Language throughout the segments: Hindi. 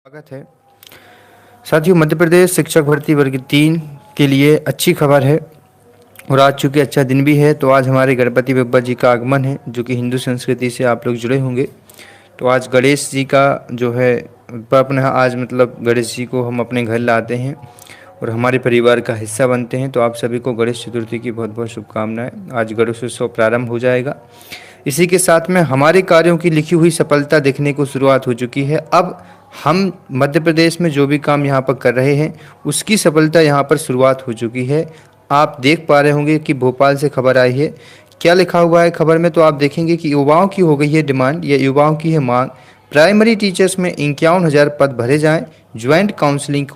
स्वागत है साथियों। मध्य प्रदेश शिक्षक भर्ती वर्ग 3 के लिए अच्छी खबर है और आज चूँकि अच्छा दिन भी है, तो आज हमारे गणपति बप्पा जी का आगमन है, जो कि हिंदू संस्कृति से आप लोग जुड़े होंगे। तो आज गणेश जी का जो है अपने आज मतलब गणेश जी को हम अपने घर लाते हैं और हमारे परिवार का हिस्सा बनते हैं। तो आप सभी को गणेश चतुर्थी की बहुत बहुत शुभकामनाएं। आज गणेशोत्सव प्रारंभ हो जाएगा। इसी के साथ में हमारे कार्यों की लिखी हुई सफलता देखने को शुरुआत हो चुकी है। अब हम मध्य प्रदेश में जो भी काम यहाँ पर कर रहे हैं उसकी सफलता यहाँ पर शुरुआत हो चुकी है। आप देख पा रहे होंगे कि भोपाल से खबर आई है। क्या लिखा हुआ है खबर में, तो आप देखेंगे कि युवाओं की हो गई है डिमांड या युवाओं की है मांग। प्राइमरी टीचर्स में 51,000 पद भरे जाएं। ज्वाइंट काउंसलिंग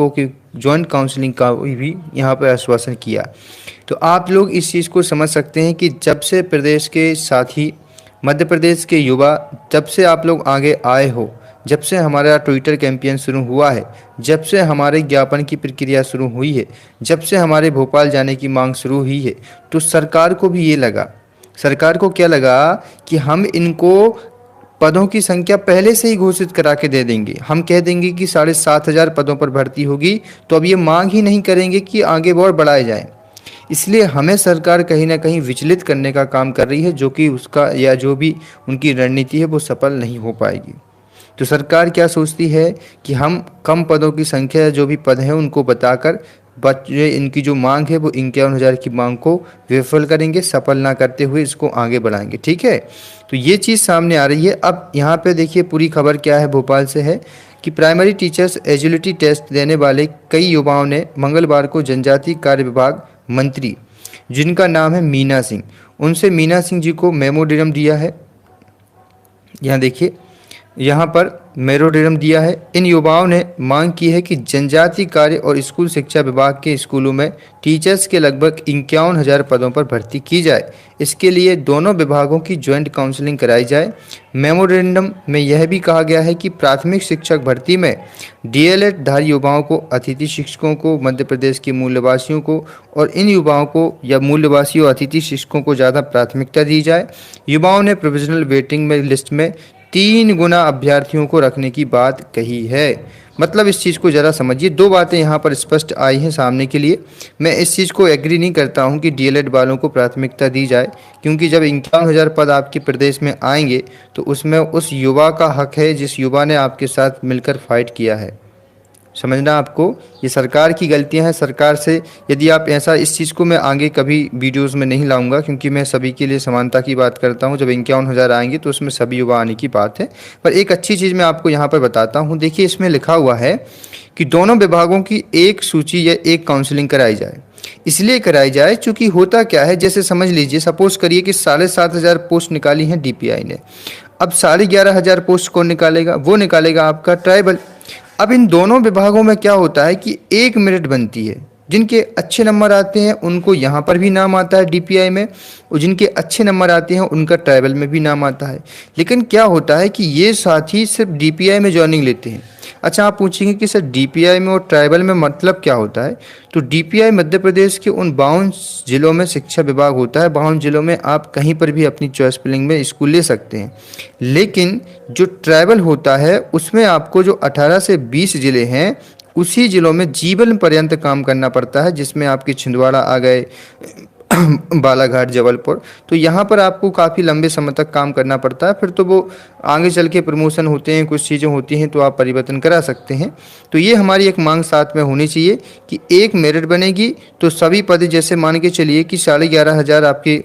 का भी यहाँ पर आश्वासन किया। तो आप लोग इस चीज़ को समझ सकते हैं कि जब से प्रदेश के साथी मध्य प्रदेश के युवा जब से आप लोग आगे आए हो, जब से हमारा ट्विटर कैंपेन शुरू हुआ है, जब से हमारे ज्ञापन की प्रक्रिया शुरू हुई है, जब से हमारे भोपाल जाने की मांग शुरू हुई है, तो सरकार को भी ये लगा, सरकार को क्या लगा कि हम इनको पदों की संख्या पहले से ही घोषित करा के दे देंगे। हम कह देंगे कि 7,500 पदों पर भर्ती होगी, तो अब ये मांग ही नहीं करेंगे कि आगे और बढ़ाए जाए। इसलिए हमें सरकार कहीं ना कहीं विचलित करने का काम कर रही है, जो कि उसका या जो भी उनकी रणनीति है वो सफल नहीं हो पाएगी। तो सरकार क्या सोचती है कि हम कम पदों की संख्या, जो भी पद हैं उनको बताकर बच्चे इनकी जो मांग है वो 51,000 की मांग को विफल करेंगे, सफल ना करते हुए इसको आगे बढ़ाएंगे। ठीक है, तो ये चीज़ सामने आ रही है। अब यहाँ पे देखिए पूरी खबर क्या है, भोपाल से है कि प्राइमरी टीचर्स एजिलिटी टेस्ट देने वाले कई युवाओं ने मंगलवार को जनजातीय कार्य विभाग मंत्री, जिनका नाम है मीना सिंह, उनसे मीना सिंह जी को मेमोरेंडम दिया है। यहाँ देखिए, यहाँ पर मेमोरेंडम दिया है। इन युवाओं ने मांग की है कि जनजातीय कार्य और स्कूल शिक्षा विभाग के स्कूलों में टीचर्स के लगभग 51,000 पदों पर भर्ती की जाए। इसके लिए दोनों विभागों की ज्वाइंट काउंसलिंग कराई जाए। मेमोरेंडम में यह भी कहा गया है कि प्राथमिक शिक्षक भर्ती में डीएलएड धारी युवाओं को, अतिथि शिक्षकों को, मध्य प्रदेश के मूलवासियों को और इन युवाओं को या मूलवासी और अतिथि शिक्षकों को ज़्यादा प्राथमिकता दी जाए। युवाओं ने प्रोविजनल वेटिंग में लिस्ट में 3 गुना अभ्यर्थियों को रखने की बात कही है। मतलब इस चीज़ को ज़रा समझिए, 2 बातें यहाँ पर स्पष्ट आई हैं सामने के लिए। मैं इस चीज़ को एग्री नहीं करता हूँ कि डीएलएड वालों को प्राथमिकता दी जाए, क्योंकि जब 51,000 पद आपके प्रदेश में आएंगे तो उसमें उस युवा का हक है जिस युवा ने आपके साथ मिलकर फाइट किया है। समझना आपको, ये सरकार की गलतियां हैं। सरकार से यदि आप ऐसा, इस चीज़ को मैं आगे कभी वीडियोस में नहीं लाऊंगा, क्योंकि मैं सभी के लिए समानता की बात करता हूं। जब 51,000 आएंगे तो उसमें सभी युवा आने की बात है। पर एक अच्छी चीज़ मैं आपको यहाँ पर बताता हूँ। देखिए, इसमें लिखा हुआ है कि दोनों विभागों की एक सूची या एक काउंसलिंग कराई जाए। इसलिए कराई जाए चूँकि होता क्या है, जैसे समझ लीजिए, सपोज करिए कि 7,500 पोस्ट निकाली हैं डीपीआई ने। अब 11,500 पोस्ट कौन निकालेगा? वो निकालेगा आपका ट्राइबल। अब इन दोनों विभागों में क्या होता है कि एक मेरिट बनती है। जिनके अच्छे नंबर आते हैं उनको यहाँ पर भी नाम आता है डीपीआई में, और जिनके अच्छे नंबर आते हैं उनका ट्राइबल में भी नाम आता है। लेकिन क्या होता है कि ये साथी सिर्फ डीपीआई में ज्वाइनिंग लेते हैं। अच्छा, आप पूछेंगे कि सर डीपीआई में और ट्राइबल में मतलब क्या होता है? तो डीपीआई मध्य प्रदेश के उन 52 जिलों में शिक्षा विभाग होता है। 52 जिलों में आप कहीं पर भी अपनी चॉइस फिलिंग में स्कूल ले सकते हैं। लेकिन जो ट्राइबल होता है उसमें आपको जो 18 से 20 जिले हैं उसी जिलों में जीवन पर्यंत काम करना पड़ता है, जिसमें आपके छिंदवाड़ा आ गए, बालाघाट, जबलपुर। तो यहाँ पर आपको काफ़ी लंबे समय तक काम करना पड़ता है। फिर तो वो आगे चल के प्रमोशन होते हैं, कुछ चीज़ें होती हैं तो आप परिवर्तन करा सकते हैं। तो ये हमारी एक मांग साथ में होनी चाहिए कि एक मेरिट बनेगी तो सभी पद, जैसे मान के चलिए कि 11,500 आपके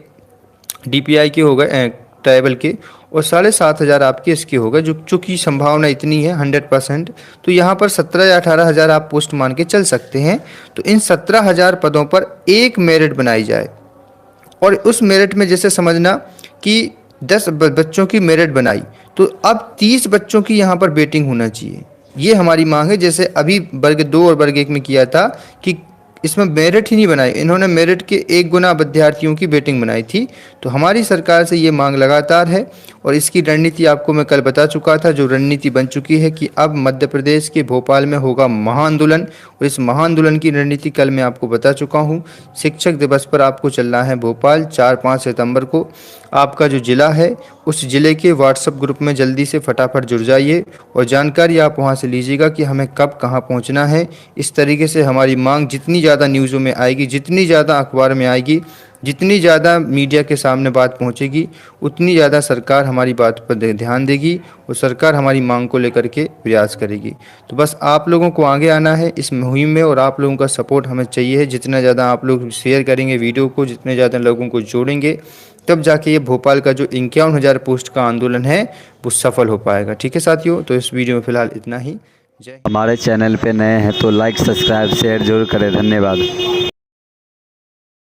डीपीआई के हो गए ट्राइबल के, और 7,500 आपके इसके होगा, जो चूँकि संभावना इतनी है 100%। तो यहाँ पर 17 या 18,000 आप पोस्ट मान के चल सकते हैं। तो इन 17,000 पदों पर एक मेरिट बनाई जाए, और उस मेरिट में जैसे समझना कि 10 बच्चों की मेरिट बनाई तो अब 30 बच्चों की यहाँ पर वेटिंग होना चाहिए। ये हमारी मांग है। जैसे अभी वर्ग 2 और वर्ग 1 में किया था कि इसमें मेरिट ही नहीं बनाई, इन्होंने मेरिट के 1 गुना विद्यार्थियों की वेटिंग बनाई थी। तो हमारी सरकार से ये मांग लगातार है, और इसकी रणनीति आपको मैं कल बता चुका था। जो रणनीति बन चुकी है कि अब मध्य प्रदेश के भोपाल में होगा महाआंदोलन, और इस महाआंदोलन की रणनीति कल मैं आपको बता चुका हूँ। शिक्षक दिवस पर आपको चलना है भोपाल। 4-5 सितंबर को आपका जो ज़िला है उस ज़िले के व्हाट्सएप ग्रुप में जल्दी से फटाफट जुड़ जाइए और जानकारी आप वहां से लीजिएगा कि हमें कब कहां पहुंचना है। इस तरीके से हमारी मांग जितनी ज़्यादा न्यूज़ों में आएगी, जितनी ज़्यादा अखबार में आएगी, जितनी ज़्यादा मीडिया के सामने बात पहुंचेगी, उतनी ज़्यादा सरकार हमारी बात पर ध्यान देगी और सरकार हमारी मांग को लेकर के प्रयास करेगी। तो बस आप लोगों को आगे आना है इस मुहिम में और आप लोगों का सपोर्ट हमें चाहिए है। जितना ज़्यादा आप लोग शेयर करेंगे वीडियो को, जितने ज़्यादा लोगों को जोड़ेंगे, तब जाके ये भोपाल का जो 51,000 पोस्ट का आंदोलन है वो सफल हो पाएगा। ठीक है साथियों, तो इस वीडियो में फ़िलहाल इतना ही। जय। हमारे चैनल पे नए हैं तो लाइक सब्सक्राइब शेयर जरूर करें। धन्यवाद।